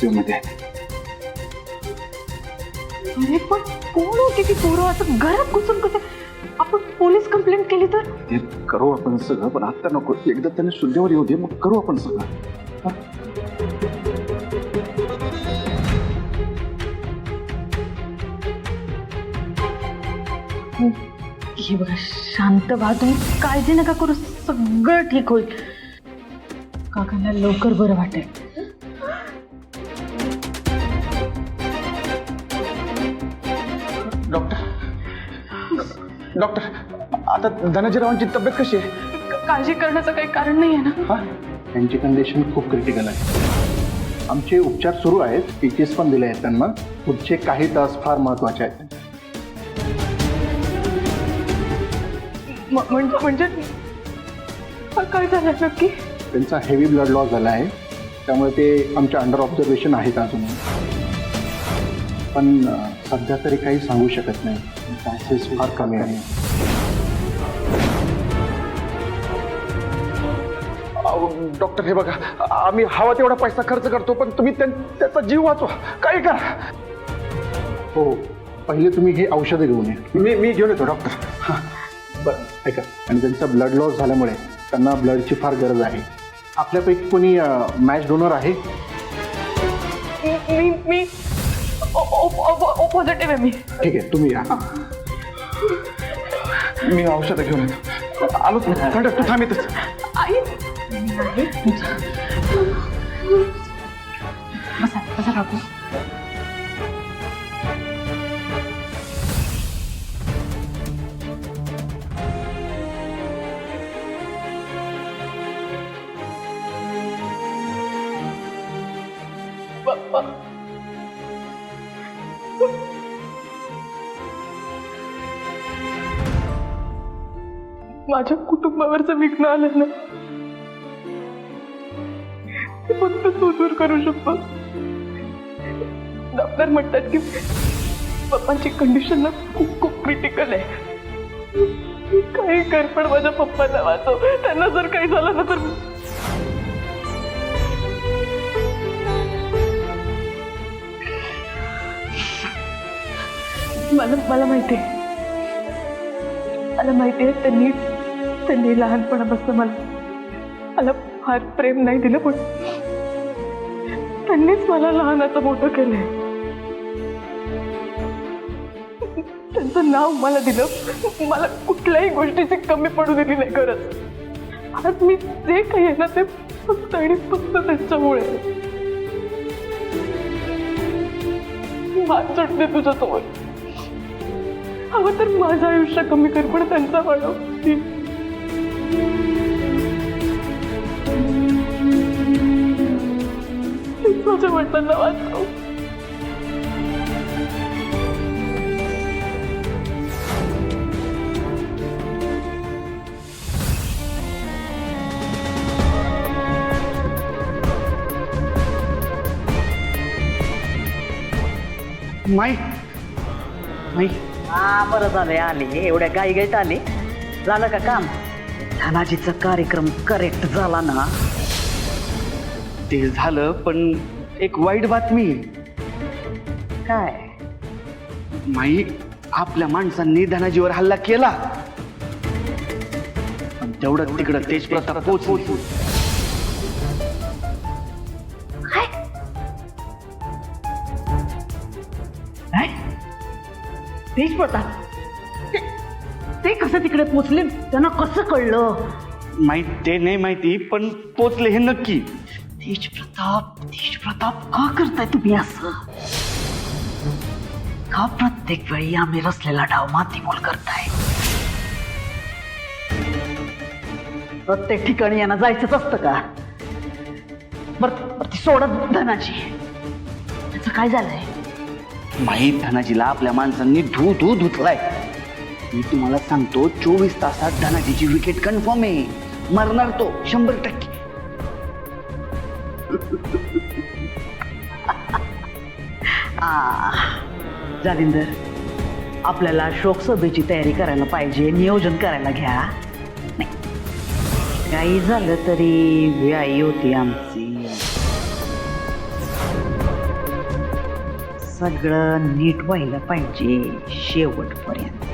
ICU मध्ये आहेत. अरे पण कोण होती ती पोरं? असं घरात घुसून कसे? आपण पोलीस कंप्लेंट केली तर? ते करू आपण सगळं, पण आता नको. एकदा त्यांनी शुद्धीवर येऊ दे, मग करू आपण सगळं. हे बघा, शांत व्हा तुम्ही, काळजी नका करू, सगळं ठीक होईल. काकांना लवकर बरं वाटेल. डॉक्टर, आता धनाजीरावांची तब्येत कशी आहे? काळजी करण्याचं काही कारण नाही आहे ना? त्यांची कंडिशन खूप क्रिटिकल आहे. आमचे उपचार सुरू आहेत, पीचेस पण दिले आहेत त्यांना. पुढचे काही तास फार महत्वाचे आहेत. म्हणजे काय झालं नक्की? त्यांचा हेवी ब्लड लॉस झाला आहे, त्यामुळे ते आमच्या अंडर ऑब्झर्वेशन आहेत अजून. पण सध्या तरी काही सांगू शकत नाही. चान्सेस फार कमी आहे. डॉक्टर, हे बघा, आम्ही हवा तेवढा पैसा खर्च करतो, पण तुम्ही त्याचा जीव वाचवा, काही करा. हो, पहिले तुम्ही हे औषधं घेऊन या. मी घेऊन येतो डॉक्टर. हां बरं, ऐका. आणि त्यांचा ब्लड लॉस झाल्यामुळे त्यांना ब्लडची फार गरज आहे. आपल्यापैकी कोणी मॅच डोनर आहे? मी पॉझिटिव्ह आहे. मी ठीक आहे, तुम्ही या. मी औषधं घेऊन येतो. आलोच मी. तू थांबितच. आई, बसा काकू. माझ्या कुटुंबावरचं विघ्न आलं ना, ते फक्त तू दूर करू शकतो. डॉक्टर म्हणतात की पप्पांची कंडिशन ना खूप क्रिटिकल आहे. काही कर, पण माझ्या पप्पांना वाचव. त्यांना जर काही झालं ना तर मला माहिती आहे. मला माहिती आहे त्यांनी लहानपणापासून मला फार प्रेम नाही दिलं, पण त्यांनीच मला लहानाचं मोठं केलंय. त्यांचं नाव मला दिलं, मला कुठल्याही गोष्टीची कमी पडू दिली नाही. खरंच आज मी जे काही आहे ना, ते फक्त आणि फक्त त्यांच्यामुळे. हात सुटते तुझ्यासमोर. हवं तर माझं आयुष्य कमी कर, पण त्यांचा वाढव. माझ्या वडिलांना वाचव. माई माई, हा बरं झालंय आले. एवढ्या गाईत आले. झालं का काम? धनाजीचा कार्यक्रम करेक्ट झाला ना? ते झालं, पण एक वाईट बातमी. काय? माई, आपल्या माणसांनी धनाजीवर हल्ला केला, पण तेवढं तिकडं तेजप्रताप पोहोचली. तेज प्रताप ते कसं तिकडे पोचले? त्यांना कसं कळलं? माहित ते नाही माहिती, पण पोचले हे नक्की. तेज प्रताप का करताय तुम्ही असं? का प्रत्येक वेळी आम्ही रचलेला डाव मातीमोल करताय? प्रत्येक ठिकाणी यांना जायचंच असतं का? बरं ती सोडत धनाजी, त्याचं काय झालंय? माहीत धनाजीला आपल्या माणसांनी धुतलाय. मी तुम्हाला सांगतो, 24 तासात धनाजीची विकेट कन्फर्म आहे. मरणार तो 100%. जालिंदर, आपल्याला शोकसभेची तयारी करायला पाहिजे, नियोजन करायला घ्या. नाही, काही झालं तरी व्याई होती आमची. सगळं नीट व्हायला पाहिजे शेवटपर्यंत.